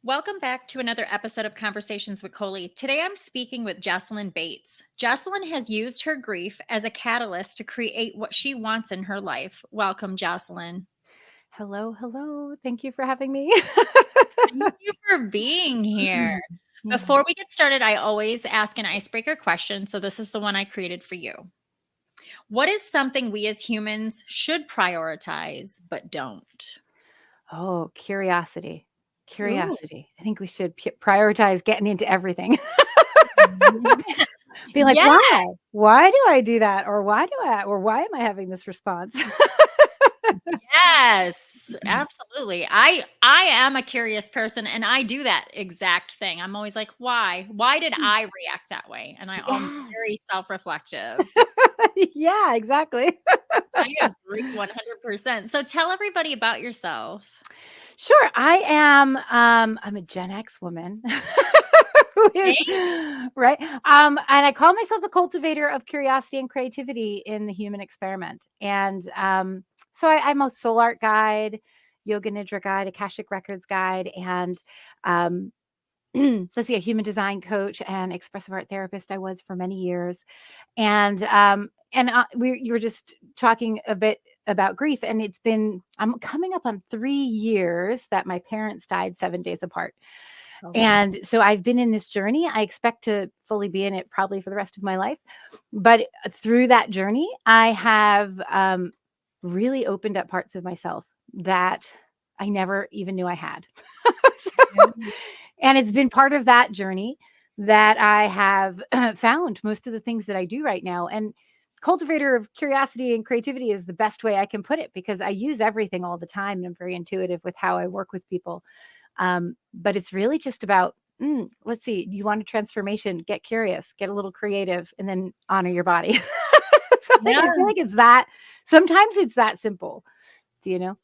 Welcome back to another episode of Conversations with Colie. Today I'm speaking with Jocelyn Bates. Jocelyn has used her grief as a catalyst to create what she wants in her life. Welcome, Jocelyn. Hello, hello. Thank you for having me. Thank you for being here. Yeah. Before we get started, I always ask an icebreaker question. So this is the one I created for you. What is something we as humans should prioritize but don't? Oh, curiosity. Ooh. Curiosity. I think we should prioritize getting into everything. Be like, Yeah. why? Why do I do that? Or why am I having this response? Yes, absolutely. I am a curious person and I do that exact thing. I'm always like, "Why? Why did I react that way?" And I'm Yes. very self-reflective. Yeah, exactly. I agree 100%. So tell everybody about yourself. Sure. I'm a Gen X woman. Who is Thank right. And I call myself a cultivator of curiosity and creativity in the human experiment. And I'm a soul art guide, yoga nidra guide, Akashic records guide, and um, let's see, a human design coach and expressive art therapist. I was for many years, and you were just talking a bit about grief, and I'm coming up on 3 years that my parents died 7 days apart. Oh, wow. And so I've been in this journey. I expect to fully be in it probably for the rest of my life. But through that journey, I have really opened up parts of myself that I never even knew I had. So, and it's been part of that journey that I have found most of the things that I do right now. And cultivator of curiosity and creativity is the best way I can put it, because I use everything all the time and I'm very intuitive with how I work with people. But it's really just about, let's see, you want a transformation, get curious, get a little creative, and then honor your body. So Yeah, I feel like it's that, sometimes it's that simple. Do you know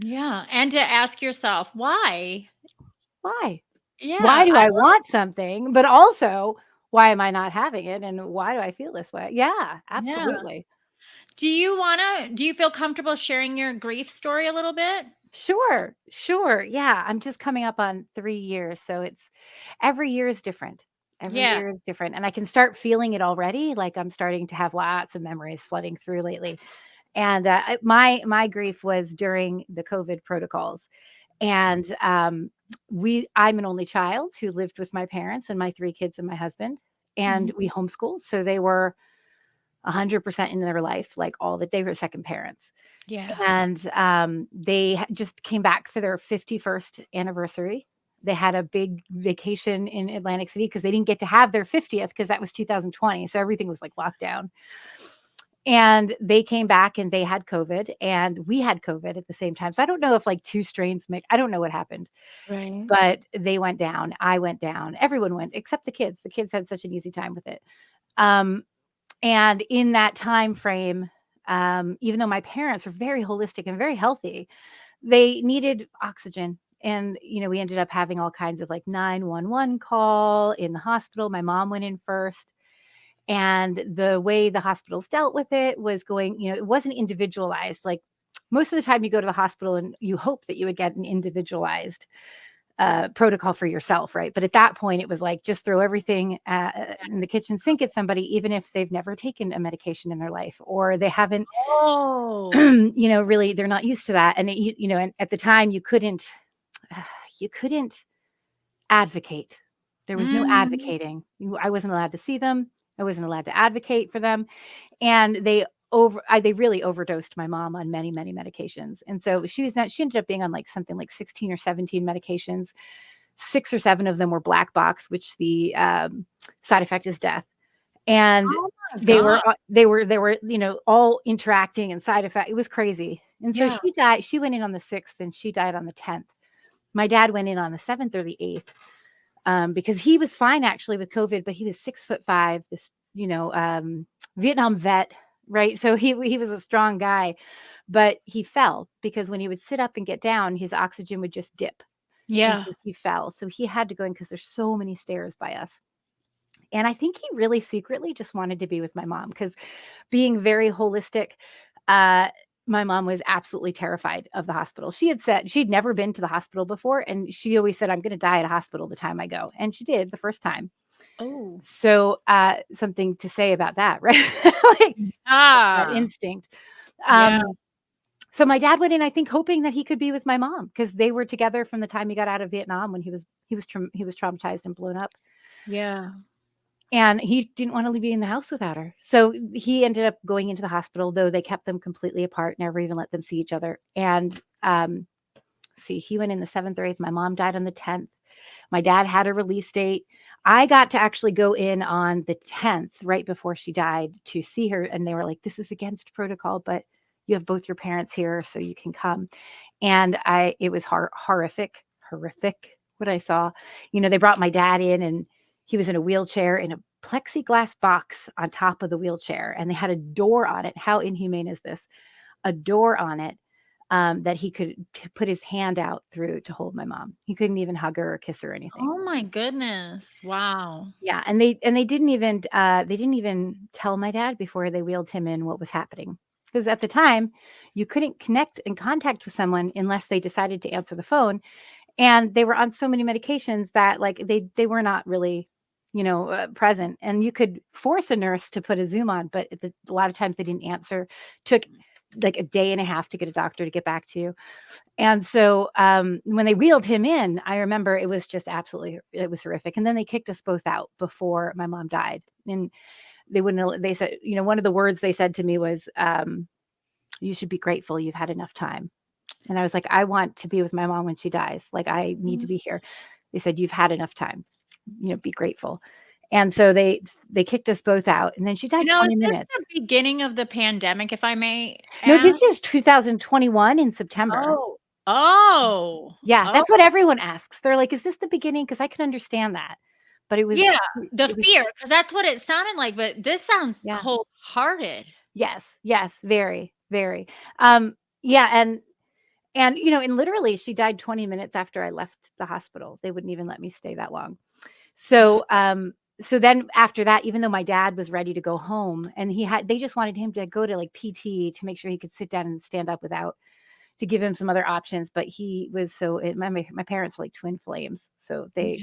yeah, and to ask yourself, "Why?" why? Why Yeah, do I I love it. want something? But also, why am I not having it? And why do I feel this way? Yeah, Yeah. absolutely. Do you feel comfortable sharing your grief story a little bit? Sure, sure. Yeah, I'm just coming up on 3 years. So it's every year is different. Every Yeah. year is different. And I can start feeling it already. Like I'm starting to have lots of memories flooding through lately. And my grief was during the COVID protocols. And I'm an only child who lived with my parents and my three kids and my husband. Mhm. And we homeschooled. So they were 100% in their life, like all that they were second parents. Yeah. And they just came back for their 51st anniversary. They had a big vacation in Atlantic City because they didn't get to have their 50th because that was 2020. So everything was like locked down. And they came back and they had COVID and we had COVID at the same time. So I don't know if like two strains make, I don't know what happened, Right. but they went down. I went down. Everyone went except the kids. The kids had such an easy time with it. Um, and in that time frame, even though my parents were very holistic and very healthy, they needed oxygen. And, we ended up having all kinds of like 911 call in the hospital. My mom went in first. And the way the hospitals dealt with it was going, it wasn't individualized. Like most of the time you go to the hospital and you hope that you would get an individualized protocol for yourself, right? But at that point, it was like just throw everything in the kitchen sink at somebody, even if they've never taken a medication in their life or they haven't, Oh. really, they're not used to that. And and at the time, you couldn't advocate. There was no Mhm. advocating. I wasn't allowed to see them. I wasn't allowed to advocate for them, and they really overdosed my mom on many many medications, and so she ended up being on like something like 16 or 17 medications. 6 or 7 of them were black box, which the side effect is death. And Oh my god. they were, all interacting and side effect. It was crazy. And so Yeah. she died. She went in on the 6th and she died on the 10th. My dad went in on the 7th or the 8th, because he was fine actually with COVID, but he was 6'5", this, Vietnam vet, right? So he was a strong guy, but he fell because when he would sit up and get down, his oxygen would just dip. And Yeah. so he fell. So he had to go in because there's so many stairs by us. And I think he really secretly just wanted to be with my mom because being very holistic, uh, my mom was absolutely terrified of the hospital. She had said she'd never been to the hospital before, and she always said, "I'm going to die at a hospital the time I go." And she did the first time. Oh. So, something to say about that, right? Like, that Ah. instinct. Yeah. Um, so my dad went in, I think, hoping that he could be with my mom because they were together from the time he got out of Vietnam when he was traumatized and blown up. Yeah. And he didn't want to be in the house without her. So he ended up going into the hospital, though they kept them completely apart, never even let them see each other. And see, he went in the 7th or 8th. My mom died on the 10th. My dad had a release date. I got to actually go in on the 10th, right before she died, to see her. And they were like, "This is against protocol, but you have both your parents here, so you can come." And it was horrific what I saw. They brought my dad in, and he was in a wheelchair in a plexiglass box on top of the wheelchair, and they had a door on it. How inhumane is this? A door on it, that he could put his hand out through to hold my mom. He couldn't even hug her or kiss her or anything. Oh my goodness. Wow. Yeah, and they didn't even tell my dad before they wheeled him in what was happening. Because at the time, you couldn't connect and contact with someone unless they decided to answer the phone, and they were on so many medications that, like, they were not really, present. And you could force a nurse to put a Zoom on, but a lot of times they didn't answer. Took like a day and a half to get a doctor to get back to you. And so, when they wheeled him in, I remember it was just it was horrific. And then they kicked us both out before my mom died. And they said, one of the words they said to me was, "You should be grateful you've had enough time." And I was like, "I want to be with my mom when she dies. Like, I need to Mm. be here." They said, "You've had enough time, be grateful." And so they kicked us both out. And then she died Is 20 this minutes. the beginning of the pandemic, if I may No, ask? this is 2021 in September. Oh. Oh. Yeah, Oh, that's what everyone asks. They're like, "Is this the beginning?" Because I can understand that. But yeah. The it was fear, because that's what it sounded like, but this sounds yeah. cold-hearted. Yes, yes, very, very. Yeah, and literally she died 20 minutes after I left the hospital. They wouldn't even let me stay that long. So, so then after that, even though my dad was ready to go home, and they just wanted him to go to like PT to make sure he could sit down and stand up without, to give him some other options. But he was my parents are like twin flames, so Yeah.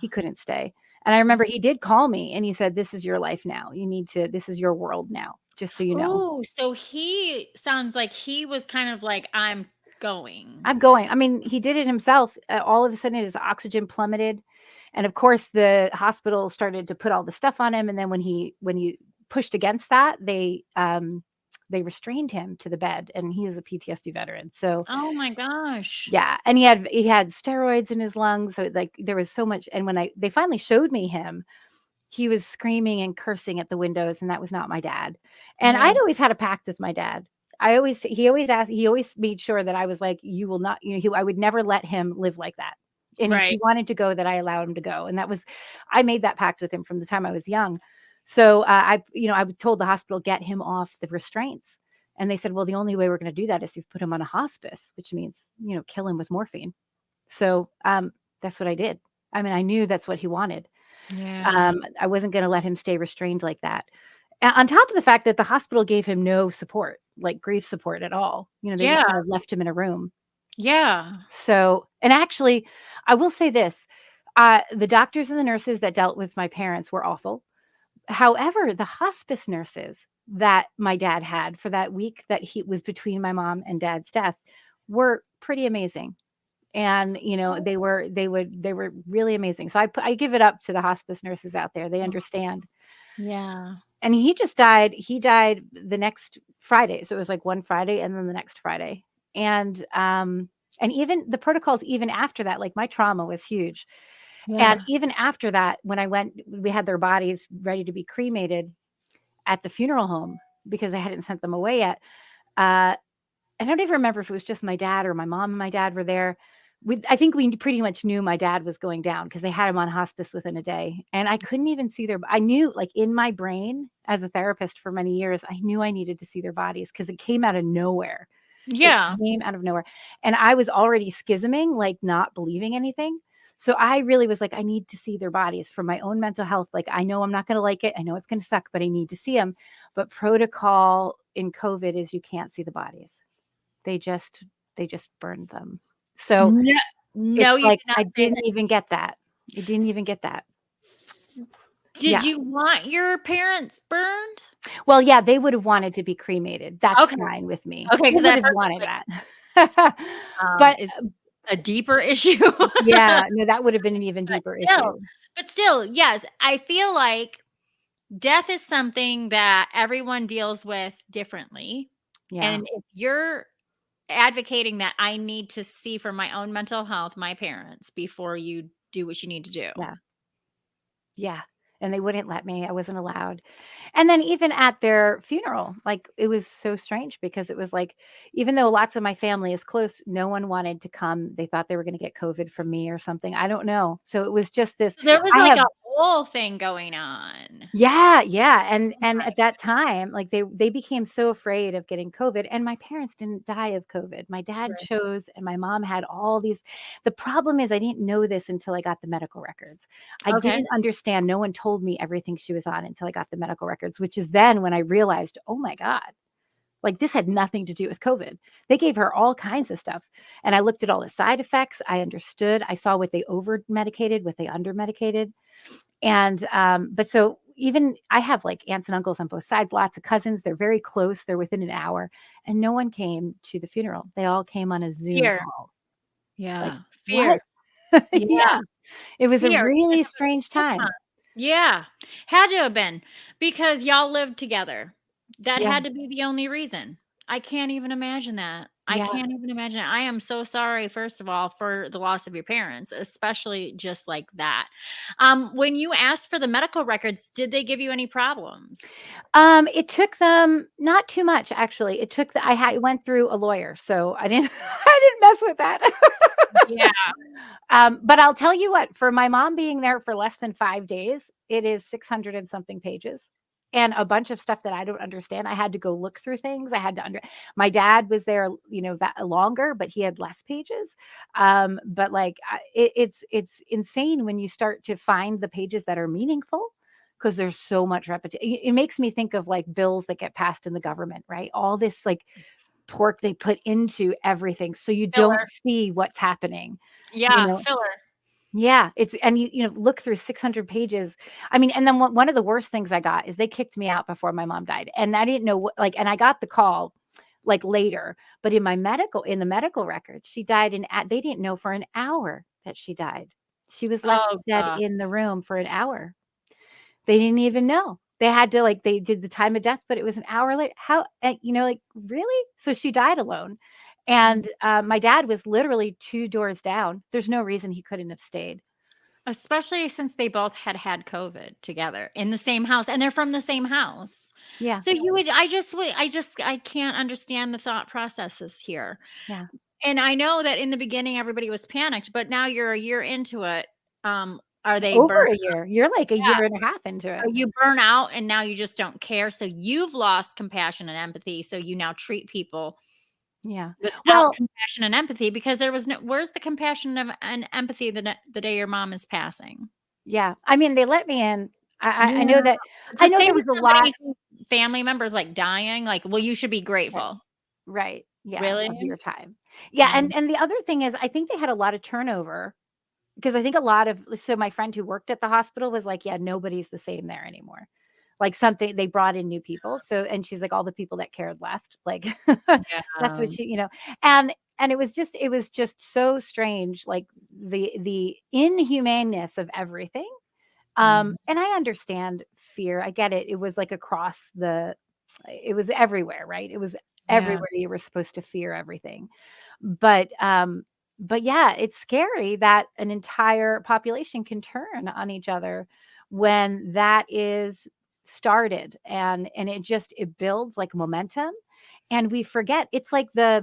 he couldn't stay. And I remember he did call me and he said, "This is your life now. This is your world now, just so you know." Oh, so he sounds like he was kind of like, "I'm going." I'm going. I mean, he did it himself. All of a sudden, his oxygen plummeted, and of course, the hospital started to put all the stuff on him. And then when he pushed against that, they restrained him to the bed, and he is a PTSD veteran. So Oh my gosh. yeah, and he had steroids in his lungs, so like there was so much. And when they finally showed me him, he was screaming and cursing at the windows, and that was not my dad. And Yeah. I'd always had a pact with my dad. He always made sure that I was like, "You will not," I would never let him live like that. And if Right. he wanted to go, that I allowed him to go. And I made that pact with him from the time I was young. So, I told the hospital, "Get him off the restraints." And they said, "Well, the only way we're going to do that is if you put him on a hospice, which means, kill him with morphine." So, that's what I did. I mean, I knew that's what he wanted. Yeah. I wasn't gonna let him stay restrained like that. On top of the fact that the hospital gave him no support, like grief support at all. They just Yeah. kind of left him in a room. Yeah. So, and actually, I will say this, the doctors and the nurses that dealt with my parents were awful. However, the hospice nurses that my dad had for that week that he was between my mom and dad's death were pretty amazing. And, they were really amazing. So I give it up to the hospice nurses out there. They understand. Yeah. And he died the next Friday. So it was like one Friday and then the next Friday. And even the protocols, even after that, like my trauma was huge. And Yeah. even after that, when we had their bodies ready to be cremated at the funeral home because I hadn't sent them away yet. Uh, I don't even remember if it was just my dad or my mom and my dad were there. I think we pretty much knew my dad was going down because they had him on hospice within a day. And I couldn't even see I knew, like, in my brain as a therapist for many years, I knew I needed to see their bodies because it came out of nowhere. It Yeah. came out of nowhere. And I was already schisming, like not believing anything. So I really was like, I need to see their bodies for my own mental health. Like, I know I'm not going to like it. I know it's going to suck, but I need to see them. But protocol in COVID is you can't see the bodies. They just burned them. So, No, no, it's you like, did not I say didn't that to even get that. I didn't even get that. me. Did Yeah. you want your parents burned? Well, yeah, they would have wanted to be cremated. That's Okay, fine with me. okay, They 'cause would at have first I was wanted like, that. But is a deeper issue? yeah, no, that would have been an even But deeper still issue. but still, yes, I feel like death is something that everyone deals with differently, Yeah, and if you're advocating that I need to see for my own mental health my parents before you do what you need to do. yeah. Yeah, and they wouldn't let me, I wasn't allowed. And then even at their funeral, like, it was so strange because it was like, even though lots of my family is close, no one wanted to come. They thought they were gonna get COVID from me or something, I don't know. So it was just this So there was, I like, have a whole thing going on. yeah, yeah, Oh and my at that time, like, they became so afraid of getting COVID, and my parents didn't die of COVID. My dad Right. chose, and my mom had all these the problem is I didn't know this until I got the medical records. I Okay. didn't understand, no one told me everything she was on until I got the medical records, which is then when I realized, "Oh my god, like, this had nothing to do with COVID." They gave her all kinds of stuff, and I looked at all the side effects, I understood, I saw what they over medicated, what they under medicated. And, but so even I have like aunts and uncles on both sides, lots of cousins. They're very close. They're within an hour. And no one came to the funeral. They all came on a Zoom Fear. call. Like, Yeah, what? fear. Yeah, Yeah. It was a fear because really of the strange stigma. time. Yeah, had to have been because y'all lived together. That Yeah. had to be the only reason. I can't even imagine that. I Yeah. can't even imagine it. I am so sorry, first of all, for the loss of your parents, especially just like that. When you asked for the medical records, did they give you any problems? It took them not too much actually. It took the, I went through a lawyer, so I didn't I didn't mess with that. Yeah. But I'll tell you what, for my mom being there for less than 5 days, it is 600 and something pages and a bunch of stuff that I don't understand. I had to go look through things. I had to my dad was there, that longer, but he had less pages. But like it's insane when you start to find the pages that are meaningful because there's so much repetition. It makes me think of like bills that get passed in the government, right? All this like pork they put into everything so you don't Filler. see what's happening. You Yeah, know, filler. yeah, it's and look through 600 pages. I mean, and then one of the worst things I got is they kicked me out before my mom died, and I didn't know what like, and I got the call like later, but in the medical records, she died they didn't know for an hour that she died. She was left Oh dead god. in the room for an hour. They didn't even know. They had to like they did the time of death, but it was an hour late. How like really? So she died alone. Mm. And my dad was literally 2 doors down. There's no reason he couldn't have stayed. Especially since they both had COVID together in the same house, and they're from the same house. Yeah, So you would I can't understand the thought processes here. yeah. And I know that in the beginning, everybody was panicked, but now you're a year into it. Are they Over burnt a year. You're like a Yeah. year and a half into it. Are you burn out and now you just don't care? So you've lost compassion and empathy, so you now treat people Yeah. without Well, compassion and empathy because there was no where's the compassion and empathy the day your mom is passing? yeah. I mean, they let me in. Yeah. I know that It's I the know same there with was a lot. somebody whose family member's, like, dying, like, well, you should be Right. grateful. Right. Yeah, of Really? your time. Yeah, Mm. and the other thing is I think they had a lot of turnover because I think a lot of so my friend who worked at the hospital was like, "Yeah, nobody's the same there anymore." Like something they brought in new people. So and she's like, "All the people that cared left." Like that's Yeah. what and it was just so strange, like the inhumaneness of everything. Mhm. And I understand fear. I get it. It was like it was everywhere, right? It was Yeah. everywhere you were supposed to fear everything. But yeah, it's scary that an entire population can turn on each other when that is started and it builds like momentum and we forget it's like I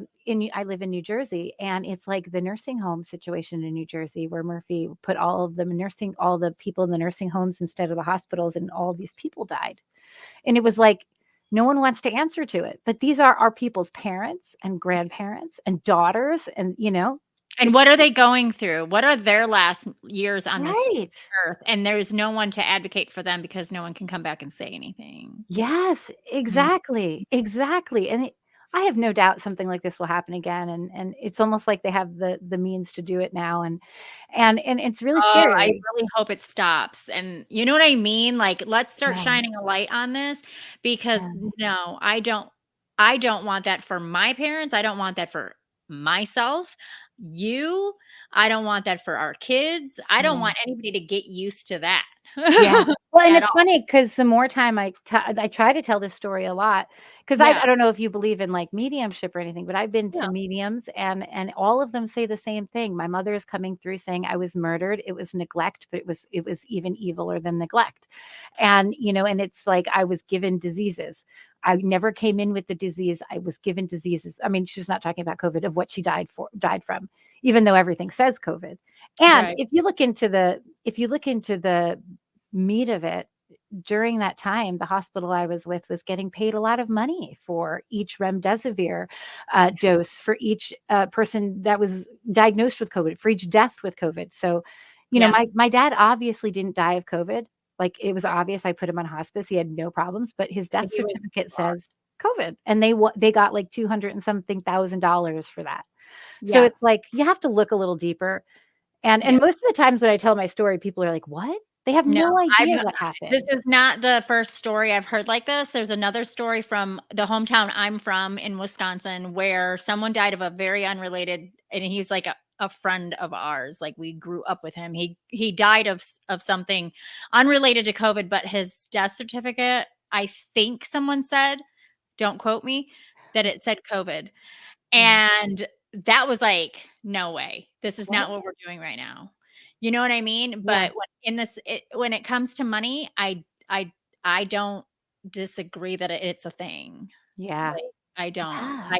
live in New Jersey and it's like the nursing home situation in New Jersey where Murphy put all the people in the nursing homes instead of the hospitals and all these people died. And it was like no one wants to answer to it. But these are our people's parents and grandparents and daughters and And it's what are they going through? What are their last years on this right. earth? And there's no one to advocate for them because no one can come back and say anything. Yes, Mm. exactly. Exactly. And I have no doubt something like this will happen again, and it's almost like they have the means to do it now, and it's really Oh, I scary. really hope it stops, and you know what I mean? Like, let's start Yeah, shining a light on this because yeah, no, I don't want that for my parents, I don't want that for myself, you, I don't want that for our kids, I don't yeah. want anybody to get used to that Yeah. Well, and at it's all. funny because the more time I try to tell this story a lot, because I Yeah, I don't know if you believe in, like, mediumship or anything, but I've been yeah, to mediums and all of them say the same thing. My mother is coming through saying, "I was murdered. It was neglect, but it was even eviler than neglect." And, and it's like I was given diseases. I never came in with the disease. I was given diseases. I mean, she's not talking about COVID, of what she died from, even though everything says COVID. And right. if you look into the meat of it, during that time, the hospital I was with was getting paid a lot of money for each remdesivir dose, for each person that was diagnosed with COVID, for each death with COVID. So, Yes, my dad obviously didn't die of COVID. Like, it was obvious. I put him on hospice. He had no problems, but his death he was certificate says COVID, and they got like 200 and something $1,000 for that. So yes, it's like you have to look a little deeper. And yes. most of the times when I tell my story, people are like, "What?" They have No, no I've idea h what this happened. is not the first story I've heard like this. There's another story from the hometown I'm from in Wisconsin where someone died of a very unrelated, and he's like a friend of ours, like, we grew up with him. He died of something unrelated to COVID, but his death certificate, I think someone said, don't quote me, that it said COVID. Yeah. And that was like, "No way. This is What? not what we're doing right now." You know what I mean? Yeah. But when it comes to money, I don't disagree that it's a thing. Yeah. Like, I don't. Yeah.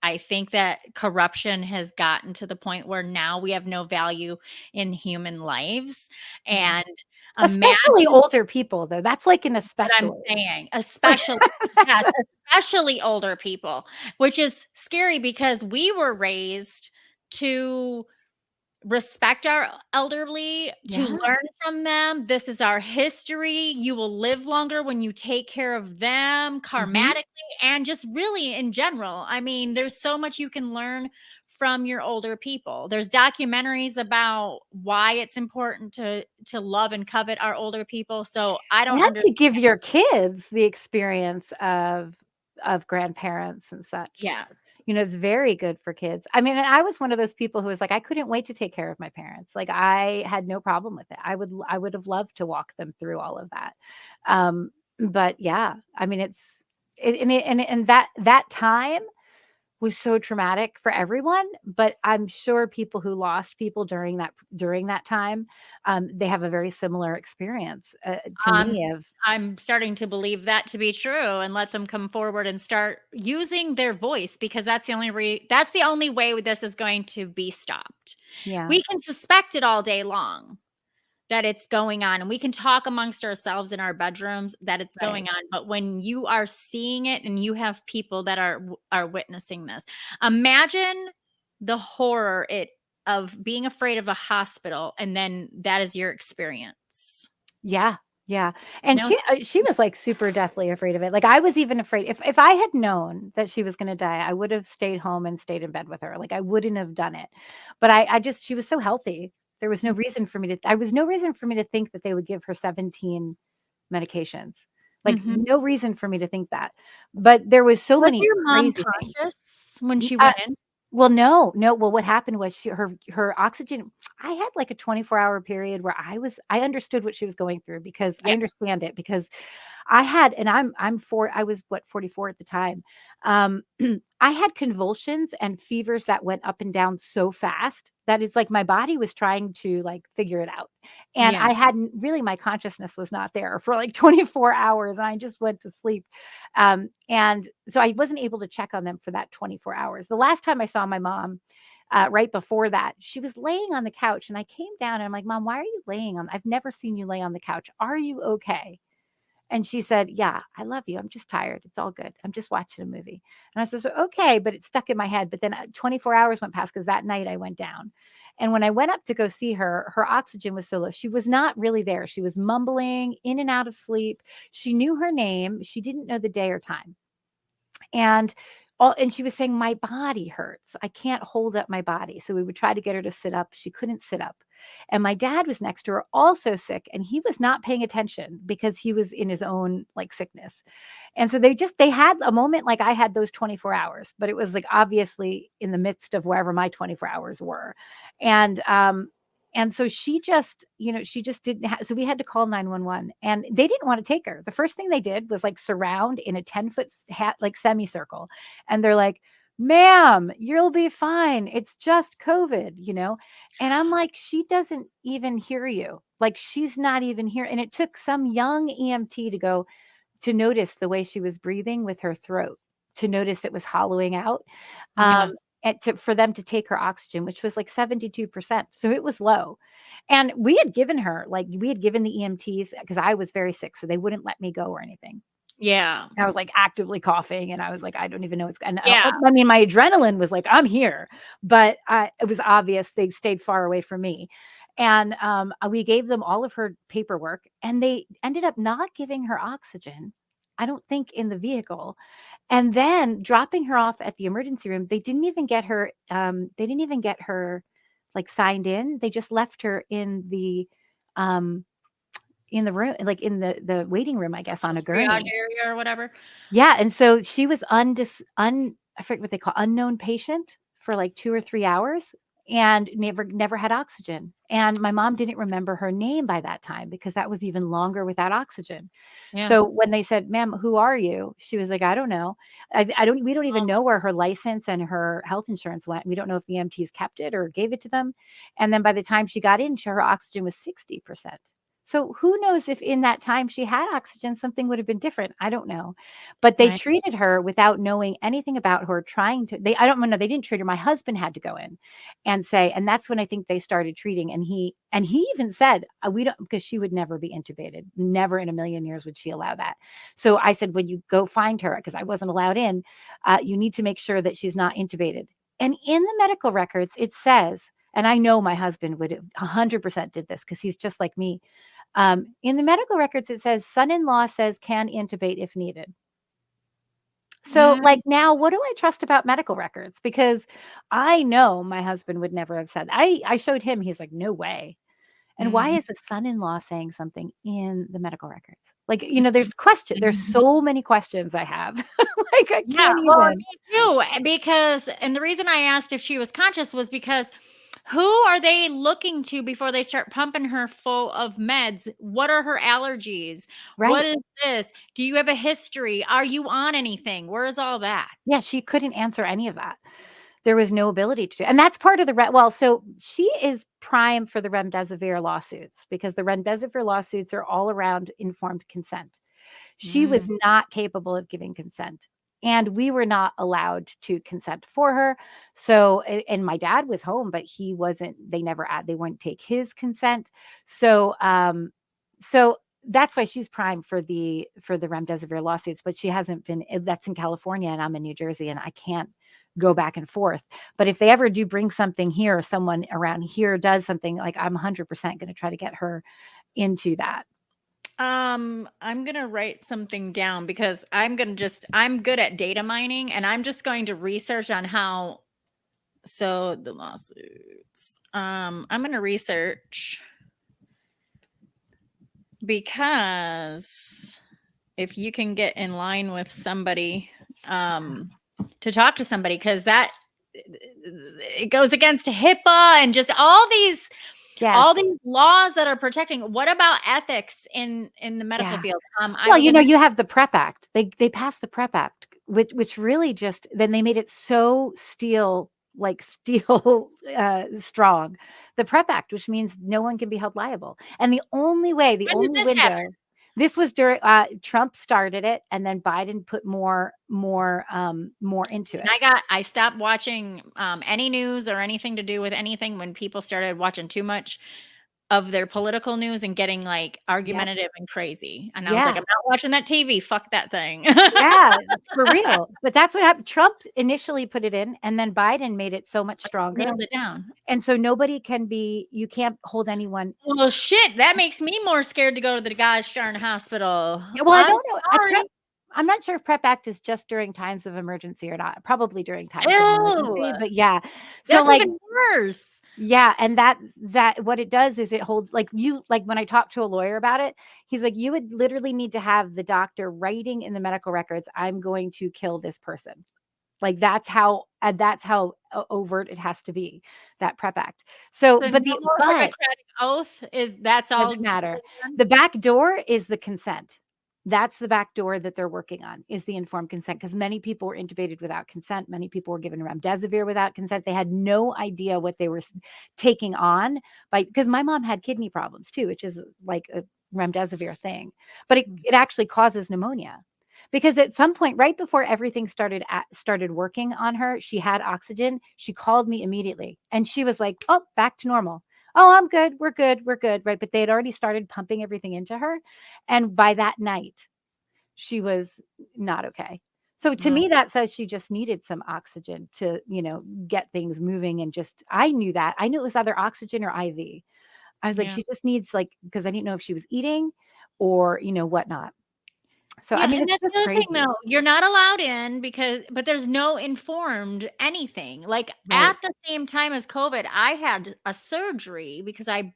I think that corruption has gotten to the point where now we have no value in human lives, Yeah. and Especially imagine older people, though. That's like an what I'm especially. saying, Like especially yes, especially older people, which is scary because we were raised to respect our elderly, to Yeah. learn from them. This is our history. You will live longer when you take care of them Mhm. karmatically and just really in general. I mean, there's so much you can learn from your older people. There's documentaries about why it's important to love and covet our older people. So I don't And understand. to give your kids the experience of grandparents and such. Yes. It's very good for kids. I mean, and I was one of those people who was like, I couldn't wait to take care of my parents. Like, I had no problem with it. I would have loved to walk them through all of that. But yeah, I mean, and that time was so traumatic for everyone, but I'm sure people who lost people during that time, they have a very similar experience, to I'm me of I'm starting to believe that to be true and let them come forward and start using their voice because that's the only way this is going to be stopped. yeah, We can suspect it all day long that it's going on, and we can talk amongst ourselves in our bedrooms that it's right. going on, but when you are seeing it and you have people that are witnessing this, imagine the horror it of being afraid of a hospital and then that is your experience. Yeah, yeah, and No. she was, like, super deathly afraid of it. Like, I was even afraid if I had known that she was gonna die, I would have stayed home and stayed in bed with her. Like, I wouldn't have done it. But I just she was so healthy. There was no reason for me to think that they would give her 17 medications. Like, Mhm. no reason for me to think that. But there was so Was many your mom crazy things. conscious when N she went in? well, no, no. Well, what happened was her oxygen. I had like a 24-hour period where I understood what she was going through, because I Yeah, understand it, because I had, and I was what, 44 at the time. Um, I had convulsions and fevers that went up and down so fast that it's like my body was trying to like figure it out. And yeah. I hadn't really, my consciousness was not there for like 24 hours, and I just went to sleep. And so I wasn't able to check on them for that 24 hours. The last time I saw my mom, right before that, she was laying on the couch, and I came down and I'm like, "Mom, why are you laying on? I've never seen you lay on the couch. Are you okay?" And she said, "Yeah, I love you. I'm just tired. It's all good. I'm just watching a movie." And I said, "Okay," but it stuck in my head. But then 24 hours went past, because that night I went down. And when I went up to go see her, her oxygen was so low. She was not really there. She was mumbling in and out of sleep. She knew her name. She didn't know the day or time. And she was saying, "My body hurts. I can't hold up my body." So we would try to get her to sit up. She couldn't sit up. And my dad was next to her, also sick, and he was not paying attention because he was in his own like sickness. And so they had a moment like I had those 24 hours, but it was like obviously in the midst of wherever my 24 hours were. And and so she just didn't have, so we had to call 911, and they didn't want to take her. The first thing they did was like surround in a 10-foot hat, like semicircle. And they're like, "Ma'am, you'll be fine. It's just COVID." And I'm like, she doesn't even hear you. Like, she's not even here. And it took some young EMT to notice the way she was breathing with her throat, to notice it was hollowing out, Yeah. for them to take her oxygen, which was like 72%. So it was low. And we had given the EMTs, because I was very sick, so they wouldn't let me go or anything. Yeah. I was like actively coughing, and I was like, I don't even know what's going on. Yeah. I mean, my adrenaline was like, I'm here, but it was obvious they stayed far away from me. And we gave them all of her paperwork, and they ended up not giving her oxygen, I don't think, in the vehicle. And then dropping her off at the emergency room, they didn't even get her. They didn't even get her like signed in. They just left her um, in the room, like in the waiting room, I guess, on a Triage gurney. area or whatever. Yeah, and so she was I forget what they call unknown patient for like 2 or 3 hours, and never had oxygen. And my mom didn't remember her name by that time because that was even longer without oxygen. Yeah. So when they said, "Ma'am, who are you?" She was like, "I don't know. We don't even know where her license and her health insurance went. We don't know if the EMTs kept it or gave it to them." And then by the time she got in, her oxygen was 60%. So who knows if in that time she had oxygen, something would have been different. I don't know. But they Right. treated her without knowing anything about her, I don't know, they didn't treat her. My husband had to go in and say, and that's when I think they started treating. And he even said, we don't, because she would never be intubated. Never in a million years would she allow that. So I said, when you go find her, because I wasn't allowed in, you need to make sure that she's not intubated. And in the medical records, it says, and I know my husband would have 100% did this because he's just like me. In the medical records, it says son-in-law says can intubate if needed. So, Mm, like, now what do I trust about medical records? Because I know my husband would never have said that. I showed him, he's like, "No way." And why mhm, is the son-in-law saying something in the medical records? Like, there's mhm. so many questions I have. Like, I Yeah, can't well, even. me too, because and the reason I asked if she was conscious was because who are they looking to before they start pumping her full of meds? What are her allergies? What Right. is this? Do you have a history? Are you on anything? Where is all that? Yeah, she couldn't answer any of that. There was no ability to, and that's part of the so she is prime for the remdesivir lawsuits, because the remdesivir lawsuits are all around informed consent. She was Mm, not capable of giving consent, and we were not allowed to consent for her. So, and my dad was home, but he wasn't. They wouldn't take his consent. So, so that's why she's prime for the remdesivir lawsuits. But she hasn't been. That's in California, and I'm in New Jersey, and I can't go back and forth. But if they ever do bring something here, or someone around here does something, like, I'm 100% going to try to get her into that. I'm gonna write something down because I'm good at data mining and I'm just going to research on how so the lawsuits. I'm gonna research because if you can get in line with somebody to talk to somebody, because that it goes against HIPAA and just Yes. all these laws that are protecting. What about ethics in the medical Yeah. field? Well, I'm gonna you have the PrEP Act. They passed the PrEP Act, which really just then they made it so steel strong. The PrEP Act, which means no one can be held liable. And the when did only this happen? window, this was during Trump started it, and then Biden put more into And it. I stopped watching any news or anything to do with anything when people started watching too much of their political news and getting like Yep. argumentative and crazy. And I was like, Yeah. I'm not watching that TV. Fuck that thing. Yeah, for real. But that's what happened. Trump initially put it in, and then Biden made it so much stronger. Nailed it down. And so you can't hold anyone. Well, shit, that makes me more scared to go to the gosh darn hospital. Yeah, well, I I'm don't know. sorry. I'm not sure if PrEP Act is just during times of emergency or not. Probably during times of Ew, emergency, but yeah. So that's like even worse. yeah, and that what it does is it holds like when I talked to a lawyer about it, he's like, you would literally need to have the doctor writing in the medical records, I'm going to kill this person. Like that's how overt it has to be, that PrEP Act. So, So but no the more but Hippocratic oath is that's all doesn't just matter. done? The back door is the consent. That's the back door that they're working on, is the informed consent, because many people were intubated without consent. Many people were given remdesivir without consent. They had no idea what they were taking on because my mom had kidney problems too, which is like a remdesivir thing, but it actually causes pneumonia. Because at some point, right before everything started working on her, she had oxygen. She called me immediately, and she was like, "Oh, back to normal. Oh, I'm good. We're good. We're good." Right. But they had already started pumping everything into her. And by that night, she was not okay. So to No. me, that says she just needed some oxygen to, get things moving. And just, I knew that. I knew it was either oxygen or IV. I was like, Yeah. she just needs, like, because I didn't know if she was eating or, whatnot. So, I Yeah, mean, and it's that's just the other thing crazy. though, you're not allowed in but there's no informed anything. Like, Right. at the same time as COVID, I had a surgery because I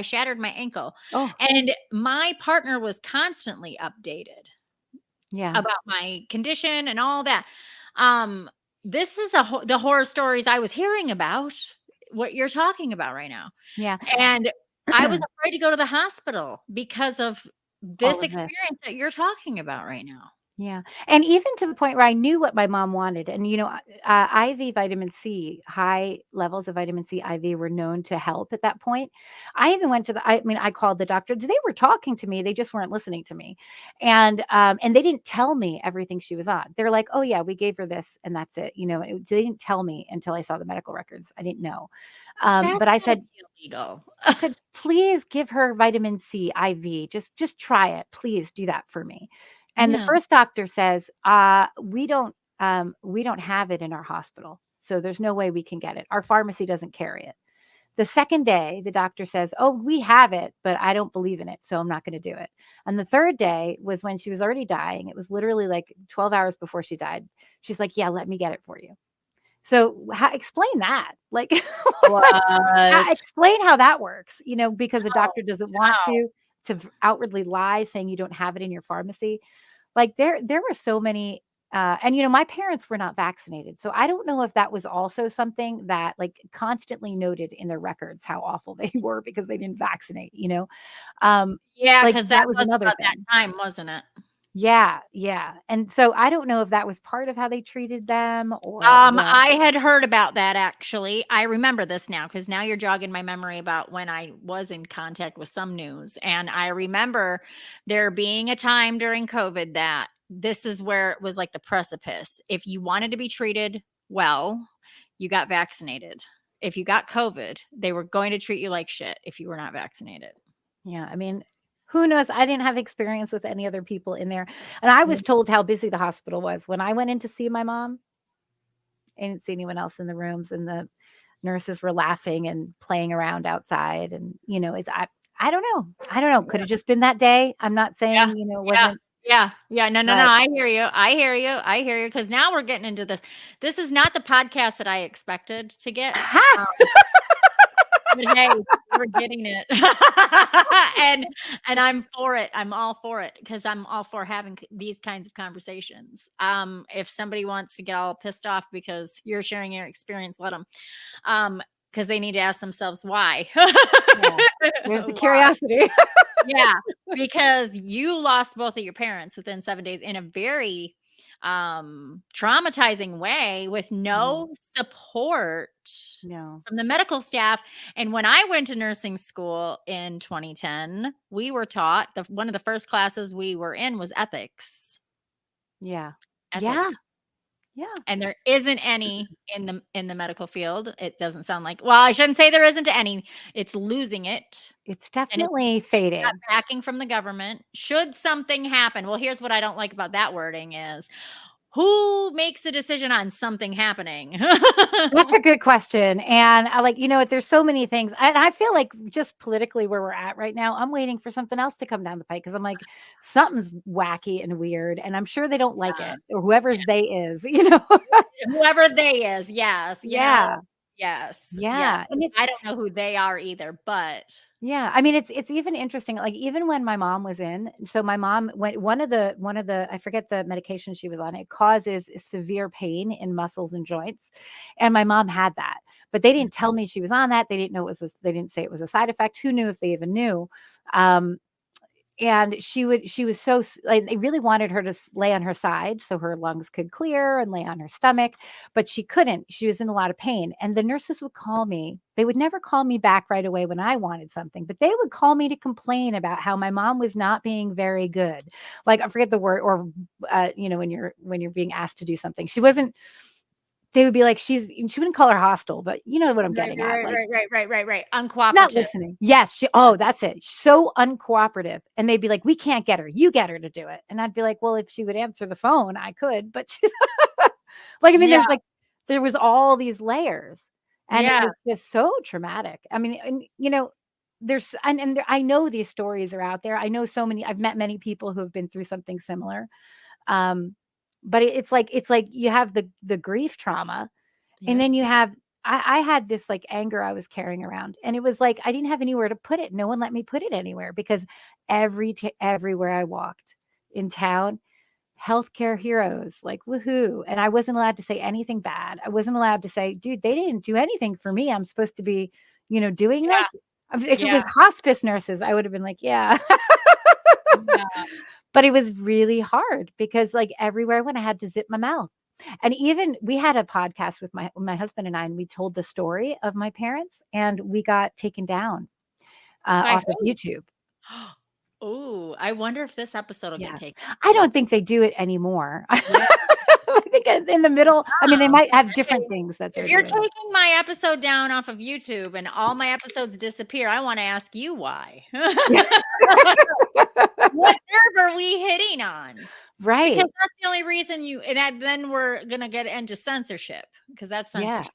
shattered my ankle, Oh, and my partner was constantly updated yeah. about my condition and all that. Um, this is the horror stories I was hearing about, what you're talking about right now. Yeah. And I was afraid to go to the hospital because of All this of this. experience that you're talking about right now. Yeah, and even to the point where I knew what my mom wanted, and IV vitamin C, high levels of vitamin C IV were known to help at that point. I even went to I mean, I called the doctor. They were talking to me, they just weren't listening to me, and they didn't tell me everything she was on. They're like, "Oh yeah, we gave her this, and that's it." They didn't tell me until I saw the medical records. I didn't know, That's but I gotta said, be illegal. "Please give her vitamin C IV. Just try it. Please do that for me." And the Yeah. first doctor says, we don't have it in our hospital. So there's no way we can get it. Our pharmacy doesn't carry it." The second day, the doctor says, "Oh, we have it, but I don't believe in it, so I'm not going to do it." And the third day was when she was already dying. It was literally like 12 hours before she died. She's like, "Yeah, let me get it for you." So explain that. Like, What? explain how that works, because a How? doctor doesn't want How? to outwardly lie saying you don't have it in your pharmacy. Like there were so many and my parents were not vaccinated. So I don't know if that was also something that like constantly noted in their records how awful they were because they didn't vaccinate. Um Yeah, like because that that was was another about that thing. time, wasn't it? Yeah, yeah. And so I don't know if that was part of how they treated them or what. I had heard about that actually. I remember this now because now you're jogging my memory about when I was in contact with some news. And I remember there being a time during COVID that this is where it was like the precipice. If you wanted to be treated well, you got vaccinated. If you got COVID, they were going to treat you like shit if you were not vaccinated. Yeah, I mean, who knows? I didn't have experience with any other people in there. And I was told how busy the hospital was. When I went in to see my mom, I didn't see anyone else in the rooms, and the nurses were laughing and playing around outside. And, is I don't know. I don't know. Could have just been that day. I'm not Yeah, saying, it yeah, wasn't, yeah. No, no, no. but I hear you. I hear you. I hear you. Because now we're getting into this. This is not the podcast that I expected to get. ha! But hey, we're getting it, and I'm for it. I'm all for it because I'm all for having these kinds of conversations. If somebody wants to get all pissed off because you're sharing your experience, let them. Because they need to ask themselves why. Yeah. There's the Why? curiosity. Yeah, because you lost both of your parents within 7 days in a very, traumatizing way with Yeah. no support No. from the medical staff, and when I went to nursing school in 2010, we were taught one of the first classes we were in was ethics. Yeah. Yeah. Ethics. Yeah. And there isn't any in the medical field. It doesn't sound like, well, I shouldn't say there isn't any. It's losing it, It's and it's definitely got fading. backing from the government. Should something happen, well, here's what I don't like about that wording is, who makes the decision on something happening? That's a good question. And I like, you know what, there's so many things. And I feel like just politically where we're at right now, I'm waiting for something else to come down the pike because I'm like, something's wacky and weird. And I'm sure they don't like it or whoever's they is, you know? Whoever they is, yes, Yeah. yes, yes. Yeah. And it's, I don't know who they are either, but yeah, I mean, it's even interesting, like, even when my mom was in so my mom went one of the I forget the medication she was on, it causes severe pain in muscles and joints, and my mom had that, but they didn't tell me she was on that, they didn't know it was they didn't say it was a side effect, who knew if they even knew? Um, and she was so like they really wanted her to lay on her side so her lungs could clear and lay on her stomach, but she couldn't. She was in a lot of pain, and the nurses would call me. They would never call me back right away when I wanted something, but they would call me to complain about how my mom was not being very good. Like, I forget the word, or you know, when you're being asked to do something, she wasn't. They would be like, she wouldn't call her hostile, but you know what I'm right, getting at, right, like right, right, right, right, right. not Uncooperative. listening. Yes, that's it. So uncooperative. And they'd be like, "We can't get her. You get her to do it." And I'd be like, "Well, if she would answer the phone, I could." But she's like, I mean, Yeah, there was all these layers, and it yeah. was just so traumatic. I mean, and you know, there's and there, I know these stories are out there. I know so many. I've met many people who have been through something similar. Um, but it's like you have the grief trauma, and Yep. then you have I had this, like, anger I was carrying around, and it was like I didn't have anywhere to put it. No one let me put it anywhere because everywhere I walked in town, healthcare heroes, like, woohoo, and I wasn't allowed to say anything bad. I wasn't allowed to say, "Dude, they didn't do anything for me. I'm supposed to be, doing Yeah, this." If it yeah, was hospice nurses, I would have been like, "Yeah." yeah. But it was really hard because, like, everywhere I went, I had to zip my mouth. And even we had a podcast with my husband and I, and we told the story of my parents, and we got taken down, By off of who? YouTube. Ooh, I wonder if this episode will get Yeah. taken I down. don't think they do it anymore. Yeah. I think in the middle I mean, they Oh, might have okay. different things that If they're you're doing. taking my episode down off of YouTube and all my episodes disappear, I wanna ask you why. Yeah. What nerve are we hitting on? Because Right. that's the only reason you and that then we're gonna get into censorship because that's Yeah. censorship.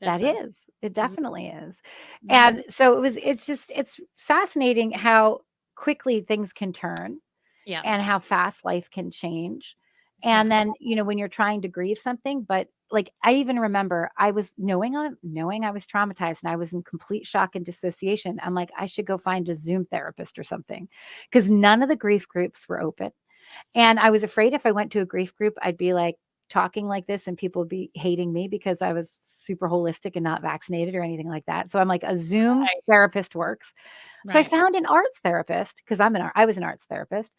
That's That cens is. It Mhm, definitely is. mhm. And so it's fascinating how quickly things can turn Yeah, and how fast life can change. yeah. And then, when you're trying to grieve something, but like I even remember I was knowing I was traumatized and I was in complete shock and dissociation. I'm like, I should go find a Zoom therapist or something because none of the grief groups were open. And I was afraid if I went to a grief group, I'd be like talking like this and people would be hating me because I was super holistic and not vaccinated or anything like that. So I'm like, a Zoom Right, therapist works. So I right. found an arts therapist because I was an arts therapist.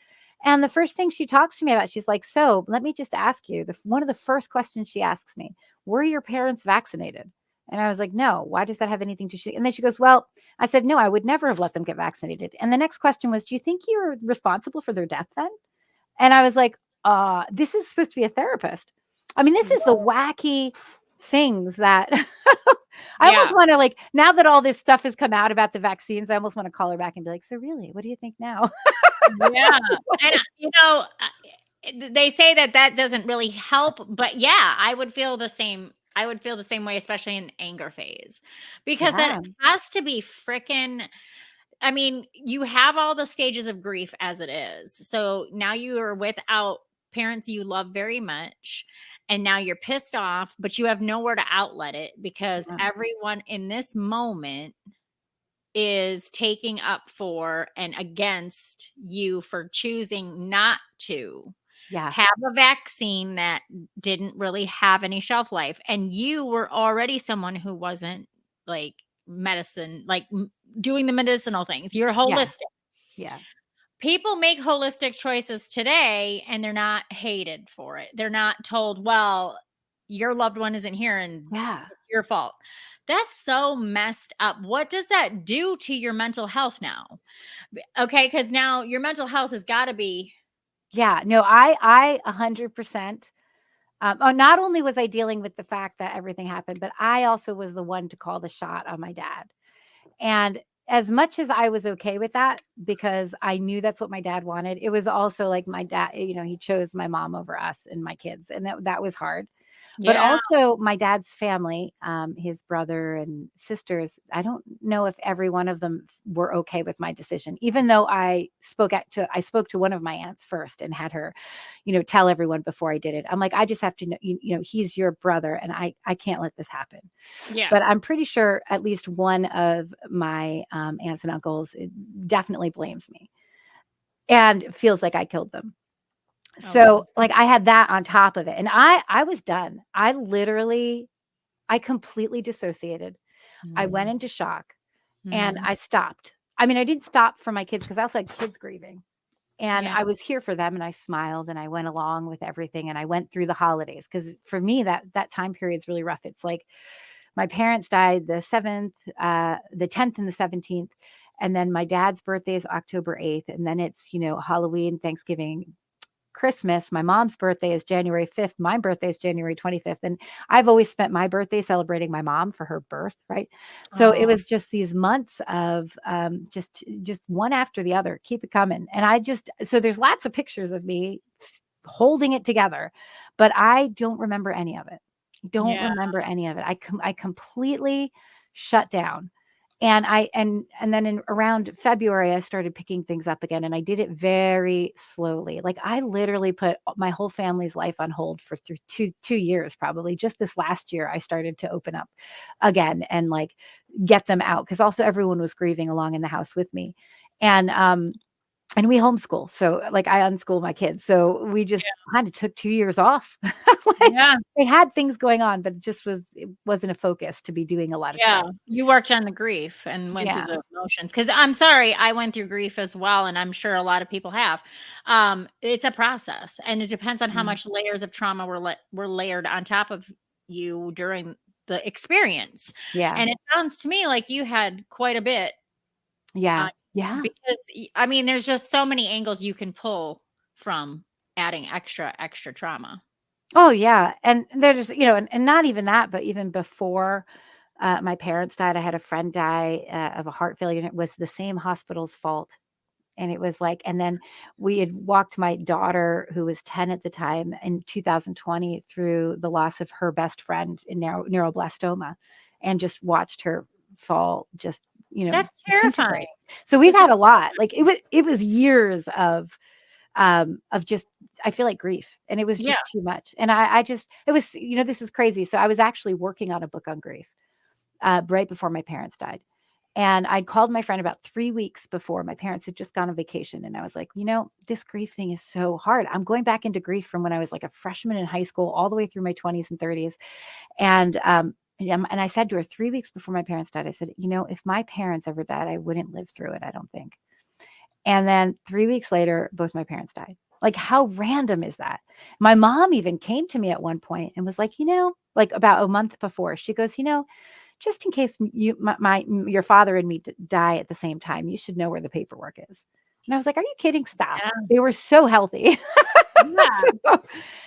And the first thing she talks to me about, she's like, "So let me just ask you, one of the first questions she asks me, were your parents vaccinated?" And I was like, "No, why does that have anything to?" And then she goes, "Well," I said, "No, I would never have let them get vaccinated." And the next question was, "Do you think you're responsible for their death then?" And I was like, this is supposed to be a therapist. I mean, this is the Whoa. wacky things that I Yeah, almost want to, like, now that all this stuff has come out about the vaccines, I almost want to call her back and be like, "So really, what do you think now?" yeah. And, they say that that doesn't really help, but yeah, I would feel the same way, especially in anger phase, because that Yeah. has to be frickin' I mean, you have all the stages of grief as it is. So now you are without parents you love very much. And now you're pissed off, but you have nowhere to outlet it because Yeah. everyone in this moment is taking up for and against you for choosing not to Yeah. have a vaccine that didn't really have any shelf life. And you were already someone who wasn't like medicine, like doing the medicinal things. You're Yeah. holistic. Yeah. People make holistic choices today and they're not hated for it. They're not told, well, your loved one isn't here and Yeah. it's your fault. That's so messed up. What does that do to your mental health now? Okay, because now your mental health has got to be Yeah. No, I 100%. Not only was I dealing with the fact that everything happened, but I also was the one to call the shot on my dad. And as much as I was okay with that because I knew that's what my dad wanted, it was also like my dad, he chose my mom over us and my kids, and that was hard. But Yeah. also my dad's family, his brother and sisters, I don't know if every one of them were okay with my decision, even though I spoke to one of my aunts first and had her, tell everyone before I did it. I'm like, I just have to know, he's your brother and I can't let this happen. Yeah. But I'm pretty sure at least one of my aunts and uncles definitely blames me and feels like I killed them. Oh, wow. So, like, I had that on top of it, and I was done. I completely dissociated. I went Mm. into shock, and Mhm. I stopped. I mean, I didn't stop for my kids because I also had kids grieving, and Yeah. I was here for them, and I smiled, and I went along with everything, and I went through the holidays because for me, that time period is really rough. It's like my parents died the 7th, the 10th, and the 17th, and then my dad's birthday is October 8th, and then it's, Halloween, Thanksgiving, Christmas. My mom's birthday is January 5th. My birthday is January 25th. And I've always spent my birthday celebrating my mom for her birth, right? So it Oh, was just these months of just one after the other, keep it coming. And so there's lots of pictures of me holding it together, but I don't remember any of it. Don't yeah. remember any of it. I completely shut down. And then in around February, I started picking things up again, and I did it very slowly. Like I literally put my whole family's life on hold for two years, probably. Just this last year, I started to open up again and like get them out because also everyone was grieving along in the house with me, and and we homeschool, so like I unschool my kids, so we just kind of took 2 years off. Like Yeah. they had things going on, but it wasn't a focus to be doing a lot of Yeah. stuff. You worked on the grief and went through Yeah. the emotions. Because 'cause I'm sorry, I went through grief as well, and I'm sure a lot of people have. It's a process, and it depends on how Mm. much layers of trauma were layered on top of you during the experience, Yeah. and it sounds to me like you had quite a bit, Yeah. uh, Yeah. because I mean, there's just so many angles you can pull from adding extra trauma. Oh, yeah, and there's and not even that, but even before, my parents died, I had a friend die, of a heart failure, and it was the same hospital's fault, and it was like and then we had walked my daughter, who was 10 at the time, in 2020 through the loss of her best friend in neuroblastoma, and just watched her fall, just, That's terrifying. disintegrate. So we've That's a had a lot, like, it was years of just I feel like grief, and it was Yeah. just too much, and I just it was this is crazy. So I was actually working on a book on grief, right before my parents died, and I'd called my friend about 3 weeks before my parents had just gone on vacation, and I was like, this grief thing is so hard. I'm going back into grief from when I was like a freshman in high school all the way through my 20s and 30s, and I said to her 3 weeks before my parents died, I said, if my parents ever died, I wouldn't live through it, I don't think. And then 3 weeks later, both my parents died. Like, how random is that? My mom even came to me at one point and was like, like about a month before, she goes, just in case your father and me die at the same time, you should know where the paperwork is. And I was like, are you kidding? Stop. Yeah. They were so healthy. Yeah. so,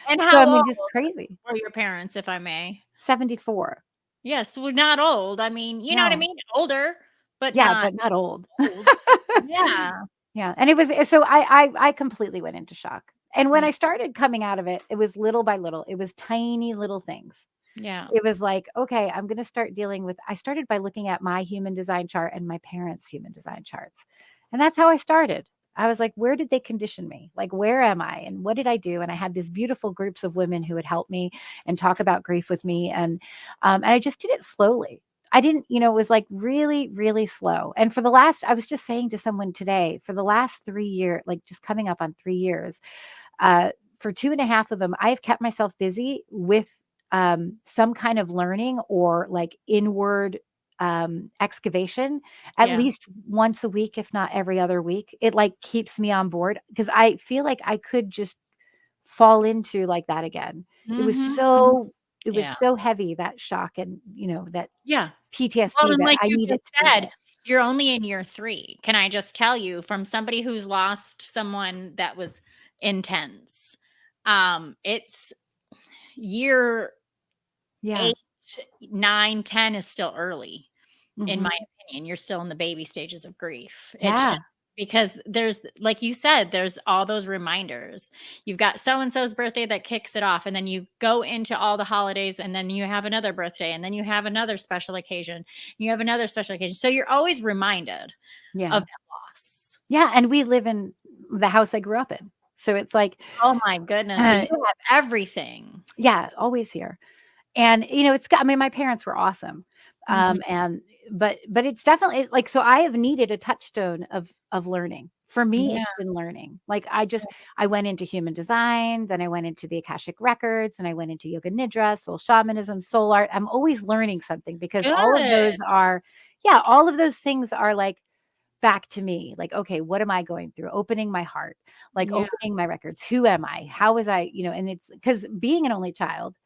And so, I how mean, old just crazy. were your parents, if I may? 74. Yes, well, not old. I mean, you know what I No. mean? Older, but Yeah, not but not old. old. Yeah. Yeah, and it was so I completely went into shock. And when Yeah. I started coming out of it, it was little by little. It was tiny little things. Yeah. It was like, okay, I'm going to start dealing with I started by looking at my human design chart and my parents' human design charts. And that's how I started. I was like, where did they condition me? Like, where am I? And what did I do? And I had these beautiful groups of women who would help me and talk about grief with me. And I just did it slowly. I didn't, it was like really, really slow. And I was just saying to someone today, for the last 3 years, like just coming up on 3 years, uh, for 2.5 of them, I've kept myself busy with some kind of learning or like inward excavation at Yeah. least once a week, if not every other week. It like keeps me on board because I feel like I could just fall into like that again. It was Mhm. Mhm. so it was Yeah. so heavy, that shock, and that Yeah. Well, PTSD, and that like I you needed just to be said, there. you're only in year 3. Can I just tell you from somebody who's lost someone that was intense, it's year Yeah. 8, 9, 10 is still early, in my Mhm. and you're still in the baby stages of grief. It's Yeah. just because there's, like you said, there's all those reminders. You've got so and so's birthday that kicks it off, and then you go into all the holidays, and then you have another birthday, and then you have another special occasion. You have another special occasion. So you're always reminded Yeah. of that loss. Yeah, and we live in the house I grew up in. So it's like, Oh my goodness. So you have everything. yeah, always here. And, it's got I mean, my parents were awesome. Mhm. And but it's definitely like, so I have needed a touchstone of learning. For me, Yeah. it's been learning. Like, I went into human design, then I went into the Akashic records, and I went into yoga nidra, soul shamanism, soul art. I'm always learning something because all of those Good. are, yeah, all of those things are like back to me. Like, okay, what am I going through? Opening my heart, like Yeah. opening my records. Who am I? How was I, and it's because being an only child,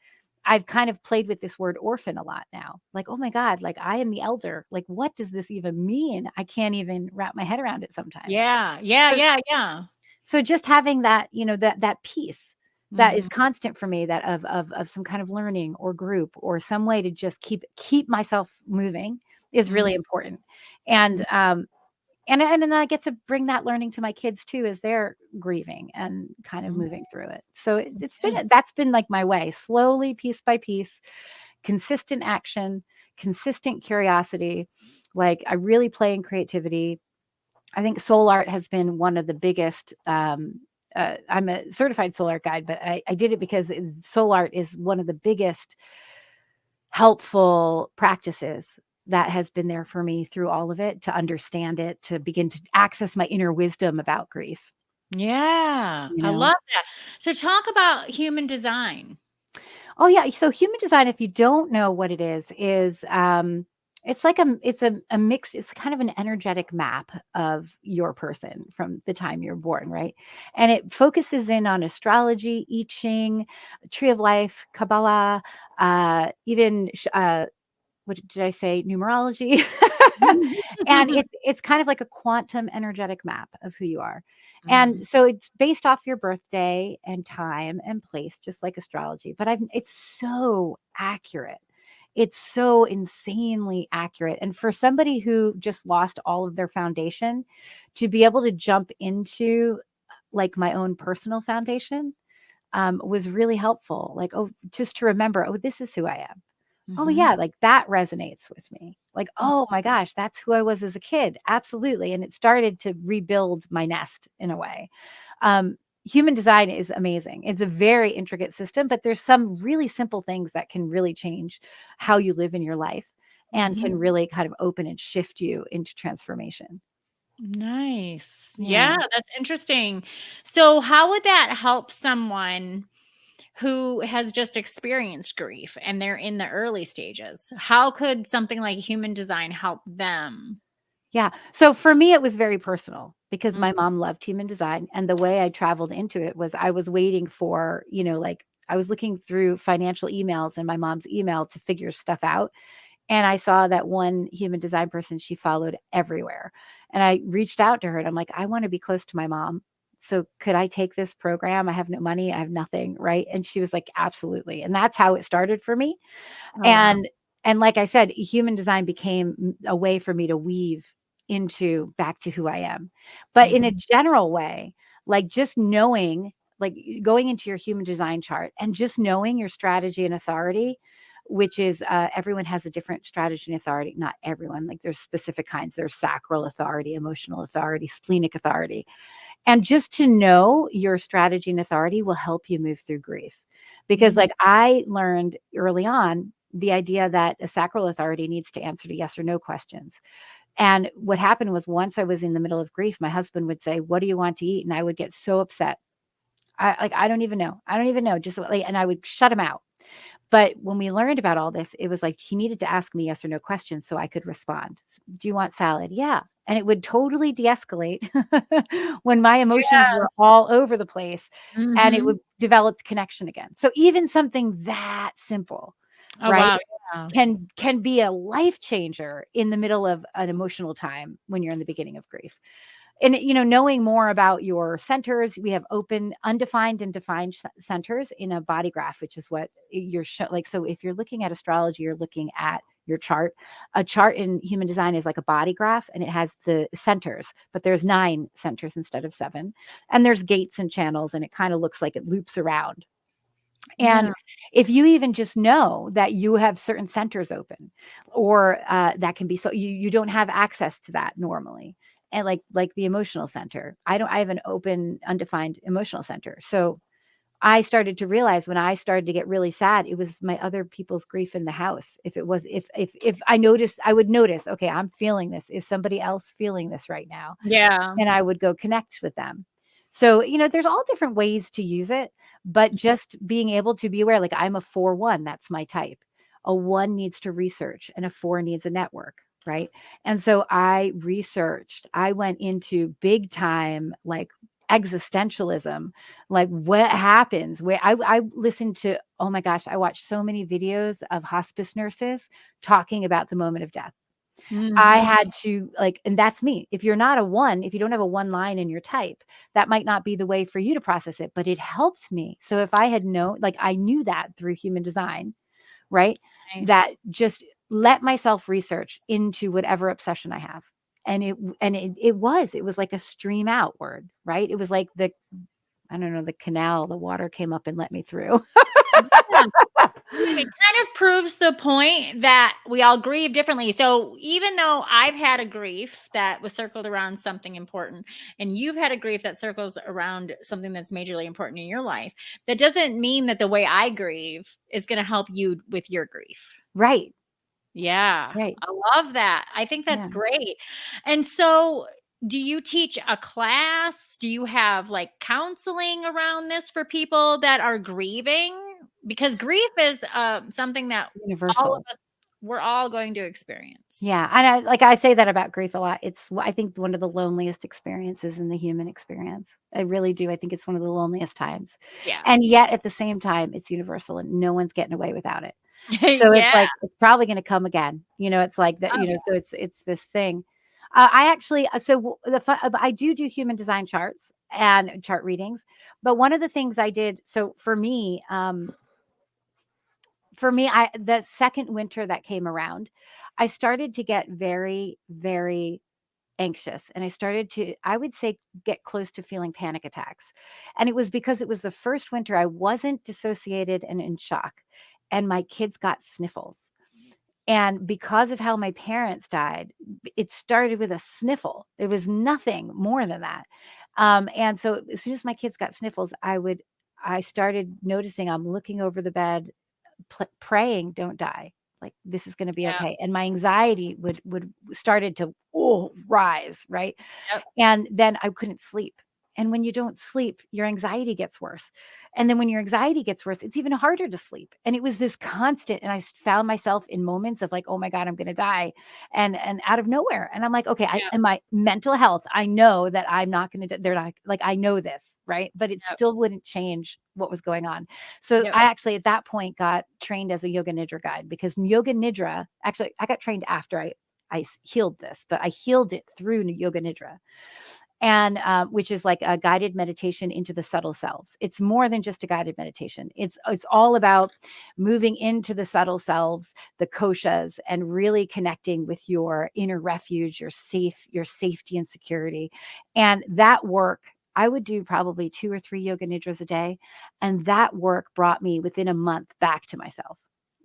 I've kind of played with this word orphan a lot now. Like, oh my God, like I am the elder. Like, what does this even mean? I can't even wrap my head around it sometimes. Yeah. Yeah. So, Yeah. Yeah. so just having that, that peace that is Mhm. constant for me, that of some kind of learning or group or some way to just keep myself moving is Mhm. really important. And and then I get to bring that learning to my kids too as they're grieving and kind of Mhm. moving through it. So Yeah. that's been like my way, slowly, piece by piece, consistent action, consistent curiosity. Like, I really play in creativity. I think soul art has been one of the biggest. I'm a certified soul art guide, but I did it because soul art is one of the biggest helpful practices that has been there for me through all of it, to understand it, to begin to access my inner wisdom about grief, Yeah. you I know? love that. So talk about human design. Oh yeah, so human design, if you don't know what it is it's like a mix, it's kind of an energetic map of your person from the time you're born, right? And it focuses in on astrology, I Ching, tree of life, Kabbalah, even what did I say? Numerology. And it's kind of like a quantum energetic map of who you are. Mhm. And so it's based off your birthday and time and place, just like astrology. But it's so accurate. It's so insanely accurate. And for somebody who just lost all of their foundation, to be able to jump into like my own personal foundation, was really helpful. Like, oh, just to remember, oh, this is who I am. Oh, Mhm. yeah, like, that resonates with me. Like, oh my gosh, that's who I was as a kid. Absolutely, and it started to rebuild my nest in a way. Human design is amazing. It's a very intricate system, but there's some really simple things that can really change how you live in your life and Mhm. can really kind of open and shift you into transformation. Nice. Yeah, Yeah. that's interesting. So how would that help someone who has just experienced grief and they're in the early stages? How could something like human design help them? Yeah. So for me, it was very personal because Mm. my mom loved human design. And the way I traveled into it was I was waiting for, like I was looking through financial emails and my mom's email to figure stuff out. And I saw that one human design person she followed everywhere. And I reached out to her and I'm like, I want to be close to my mom. So could I take this program? I have no money. I have nothing. Right. And she was like, absolutely. And that's how it started for me. Oh, wow. And like I said, human design became a way for me to weave into back to who I am. But in a Mhm. general way, like just knowing, like going into your human design chart and just knowing your strategy and authority, which is everyone has a different strategy and authority. Not everyone, like there's specific kinds. There's sacral authority, emotional authority, splenic authority. And just to know your strategy and authority will help you move through grief. Because, Mhm. like, I learned early on the idea that a sacral authority needs to answer to yes or no questions. And what happened was, once I was in the middle of grief, my husband would say, "What do you want to eat?" And I would get so upset. I don't even know. I don't even know. Just like, and I would shut him out. But when we learned about all this, it was like he needed to ask me yes or no questions so I could respond. Do you want salad? Yeah. And it would totally de-escalate when my emotions were Yes. all over the place, and it Mhm. would develop connection again. So even something that simple, Oh, right, wow. Yeah. can be a life changer in the middle of an emotional time when you're in the beginning of grief. And knowing more about your centers, we have open, undefined, and defined centers in a body graph, which is what you're like. So if you're looking at astrology, you're looking at your chart. A chart in human design is like a body graph, and it has the centers, but there's 9 centers instead of 7. And there's gates and channels, and it kind of looks like it loops around. And Yeah. if you even just know that you have certain centers open, or that can be, so you don't have access to that normally. And like the emotional center, I have an open, undefined emotional center. So I started to realize when I started to get really sad, it was my other people's grief in the house. If I noticed, I would notice, okay, I'm feeling this. Is somebody else feeling this right now? Yeah. And I would go connect with them. So, there's all different ways to use it, but just being able to be aware, like I'm a 4-1, that's my type. A 1 needs to research and a 4 needs a network, right? And so I researched, I went into big time, like existentialism, like what happens where I listened to, oh my gosh, I watched so many videos of hospice nurses talking about the moment of death. I Mhm. had to, like, and that's me. If you're not a 1, if you don't have a 1 line in your type, that might not be the way for you to process it, but it helped me. So if I had known, like I knew that through human design, right? That Nice. just let myself research into whatever obsession I have. And it was like a stream outward, right? It was like I don't know, the canal, the water came up and let me through. Yeah. It kind of proves the point that we all grieve differently. So even though I've had a grief that was circled around something important, and you've had a grief that circles around something that's majorly important in your life, that doesn't mean that the way I grieve is going to help you with your grief. Right. Yeah, Right. I love that. I think that's Yeah. great. And so, do you teach a class? Do you have like counseling around this for people that are grieving? Because grief is something that all of Universal. us, we're all going to experience. Yeah, and I say that about grief a lot. I think one of the loneliest experiences in the human experience. I really do. I think it's one of the loneliest times. Yeah. And yet at the same time, it's universal and no one's getting away without it. So it's Yeah. like it's probably going to come again. It's like that, Oh, so it's this thing. I actually I do human design charts and chart readings, but one of the things I did, so for me, the second winter that came around, I started to get very, very anxious. And I started to, I would say, get close to feeling panic attacks. And it was because it was the first winter I wasn't dissociated and in shock. And my kids got sniffles. And because of how my parents died, it started with a sniffle. There was nothing more than that. And so as soon as my kids got sniffles, I started noticing I'm looking over the bed praying, don't die, like this is going to be yeah. okay, and my anxiety would started to rise, right? Yep. And then I couldn't sleep. And when you don't sleep, your anxiety gets worse. And then when your anxiety gets worse, it's even harder to sleep. And it was this constant. And I found myself in moments of like, oh my God, I'm going to die. And out of nowhere. And I'm like, okay, Yeah. and my mental health, I know that I'm not going to, they're not like, I know this, right? But it Yep. still wouldn't change what was going on. So Yep. I actually, at that point, got trained as a yoga nidra guide, because yoga nidra, actually, I got trained after I healed this, but I healed it through yoga nidra, and which is like a guided meditation into the subtle selves. It's more than just a guided meditation. It's all about moving into the subtle selves, the koshas, and really connecting with your inner refuge, your safety and security. And that work, I would do probably 2 or 3 yoga nidras a day, and that work brought me within a month back to myself,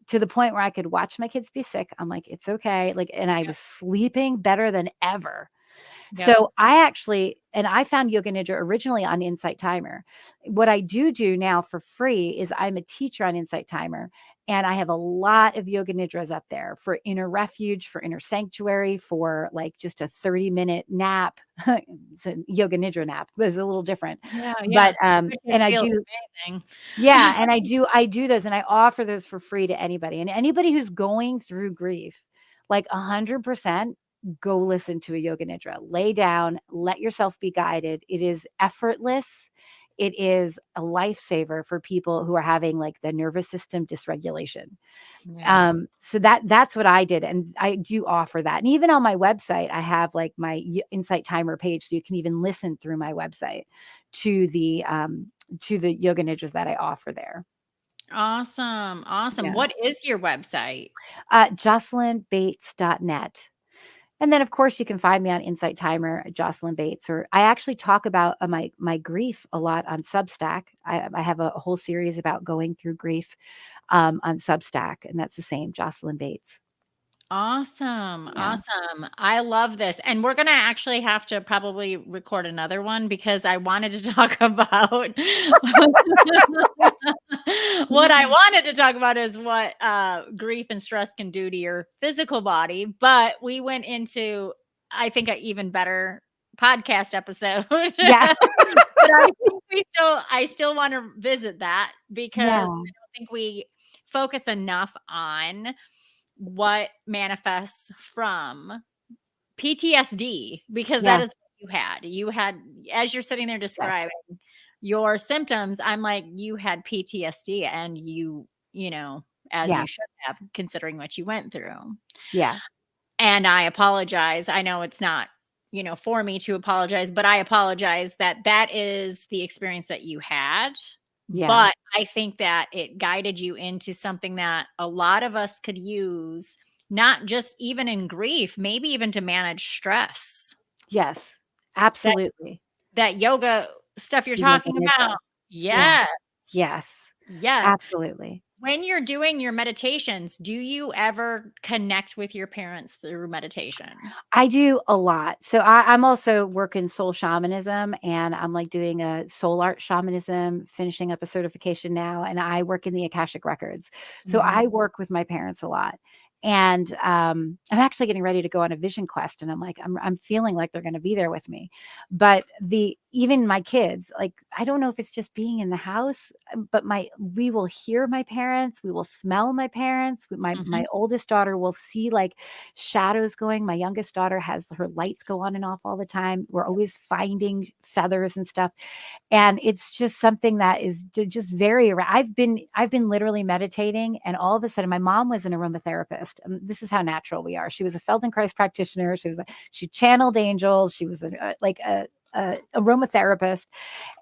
to the point where I could watch my kids be sick. I'm like, it's okay. Like, and I was sleeping better than ever. Yep. So I found Yoga Nidra originally on Insight Timer. What I do now for free is I'm a teacher on Insight Timer, and I have a lot of Yoga Nidras up there for inner refuge, for inner sanctuary, for like just a 30-minute nap. It's a Yoga Nidra nap, but it's a little different. Yeah. Yeah. But Which and it I feels do, amazing. yeah, and I do those, and I offer those for free to anybody. And anybody who's going through grief, like 100%, go listen to a yoga nidra. Lay down, let yourself be guided. It is effortless. It is a lifesaver for people who are having like the nervous system dysregulation. Yeah. So that's what I did, and I do offer that. And even on my website, I have like my Insight Timer page, so you can even listen through my website to the yoga nidras that I offer there. Awesome. Awesome. Yeah. What is your website? JocelynBates.net. And then, of course, you can find me on Insight Timer, Jocelyn Bates, or I actually talk about my grief a lot on Substack. I have a whole series about going through grief on Substack, and that's the same, Jocelyn Bates. Awesome. Yeah. Awesome. I love this. And we're going to actually have to probably record another one because I wanted to talk about what I wanted to talk about is what grief and stress can do to your physical body. But we went into, I think, an even better podcast episode. Yeah. But I still want to visit that because I Yeah. don't think we focus enough on what manifests from PTSD because that Yeah. is what you had. You had, as you're sitting there Yes. describing your symptoms, I'm like, you had PTSD and you know, as Yeah. you should have, considering what you went through. Yeah. And I apologize. I know it's not, for me to apologize, but I apologize that that is the experience that you had. Yeah. But I think that it guided you into something that a lot of us could use, not just even in grief, maybe even to manage stress. Yes. That Absolutely. that yoga stuff you're The yoga talking nidra. about. Yeah. Yes. Yes. Yes. Absolutely. When you're doing your meditations, do you ever connect with your parents through meditation? I do a lot. So I'm also working soul shamanism, and I'm like doing a soul art shamanism, finishing up a certification now, and I work in the Akashic Records. So Mhm. I work with my parents a lot. And I'm actually getting ready to go on a vision quest, and I'm like, I'm feeling like they're going to be there with me. But the even my kids, like, I don't know if it's just being in the house, but we will hear my parents, we will smell my parents. My Mhm. oldest daughter will see like shadows going. My youngest daughter has her lights go on and off all the time. We're always finding feathers and stuff. And it's just something that is just very I've been literally meditating, and all of a sudden my mom was an aromatherapist. This is how natural we are. She was a Feldenkrais practitioner. She channeled angels. She was a aromatherapist.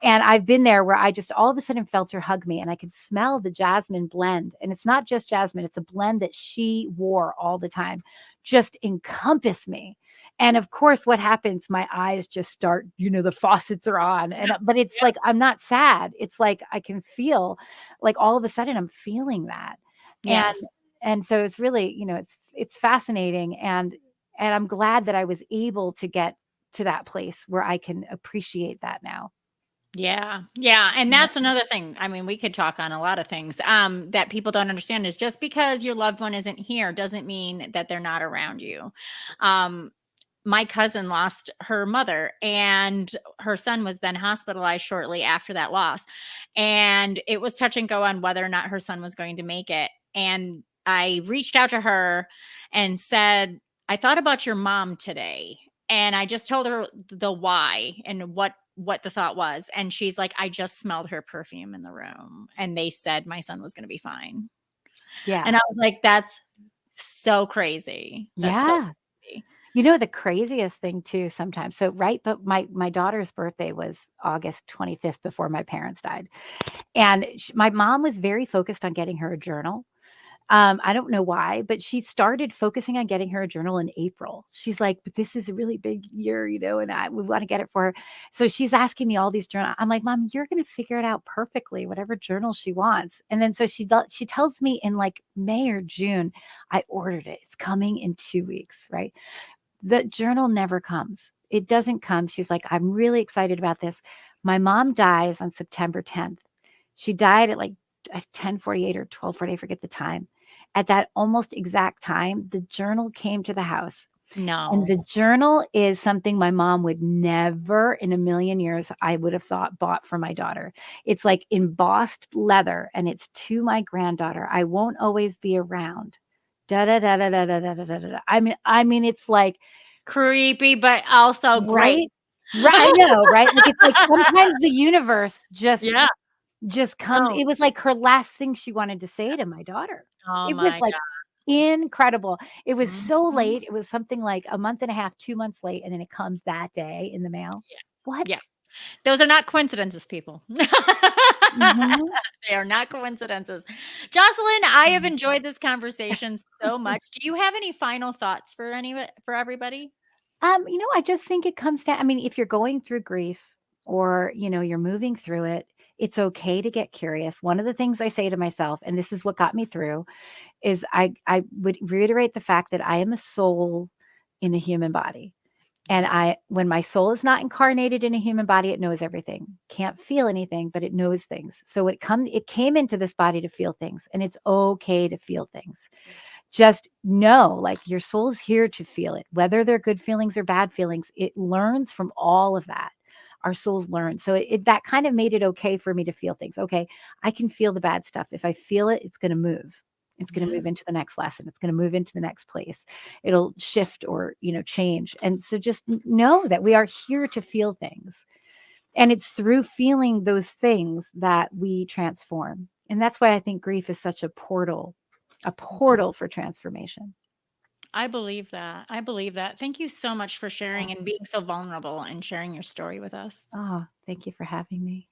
And I've been there where I just all of a sudden felt her hug me, and I could smell the jasmine blend. And it's not just jasmine, it's a blend that she wore all the time, just encompass me. And of course, what happens? My eyes just start, the faucets are on. But it's Yep. like I'm not sad. It's like I can feel like all of a sudden I'm feeling that. And Yes. and so it's really, it's fascinating. And I'm glad that I was able to get to that place where I can appreciate that now. Yeah. Yeah, and Yeah. that's another thing. I mean, we could talk on a lot of things, that people don't understand is just because your loved one isn't here doesn't mean that they're not around you. Um, my cousin lost her mother, and her son was then hospitalized shortly after that loss, and it was touch and go on whether or not her son was going to make it, and I reached out to her and said, "I thought about your mom today." And I just told her the why and what the thought was, and she's like, "I just smelled her perfume in the room, and they said my son was gonna be fine." Yeah. And I was like, "That's so crazy. That's so Yeah. crazy." The craziest thing too sometimes. So right, but my daughter's birthday was August 25th before my parents died. And my mom was very focused on getting her a journal. I don't know why, but she started focusing on getting her a journal in April. She's like, "But this is a really big year, and we want to get it for her." So she's asking me all these journals. I'm like, "Mom, you're going to figure it out perfectly, whatever journal she wants." And then so she tells me in like May or June, I ordered it. It's coming in 2 weeks, right? The journal never comes. It doesn't come. She's like, "I'm really excited about this." My mom dies on September 10th. She died at like 10:48 or 12:40, I forget the time. At that almost exact time, the journal came to the house. And No. the journal is something my mom would never in a million years, I would have thought, bought for my daughter. It's like embossed leather, and it's to my granddaughter. I won't always be around. Da da da da da da da da da da. I mean, it's like, Creepy, but also great. right? Right, I know, right? Like, it's like sometimes the universe Yeah. just comes. Oh. It was like her last thing she wanted to say to my daughter. Oh It was, my like, incredible. It was so Mhm. late. It was something like a month and a half, 2 months late, and then it comes that day in the mail. Yeah. What? Yeah. Those are not coincidences, people. Mhm. They are not coincidences. Jocelyn, I have Mhm. enjoyed this conversation so much. Do you have any final thoughts for everybody? I just think it comes down, I mean, if you're going through grief or, you're moving through it, it's okay to get curious. One of the things I say to myself, and this is what got me through, is I would reiterate the fact that I am a soul in a human body. And when my soul is not incarnated in a human body, it knows everything. Can't feel anything, but it knows things. So it came into this body to feel things, and it's okay to feel things. Just know, like, your soul's here to feel it, whether they're good feelings or bad feelings. It learns from all of that. Our souls learn. So that kind of made it okay for me to feel things. Okay, I can feel the bad stuff. If I feel it, it's going to move. It's going to Yeah. move into the next lesson. It's going to move into the next place. It'll shift or, change. And so just know that we are here to feel things. And it's through feeling those things that we transform. And that's why I think grief is such a portal for transformation. I believe that. I believe that. Thank you so much for Yeah. sharing and being so vulnerable and sharing your story with us. Oh, thank you for having me.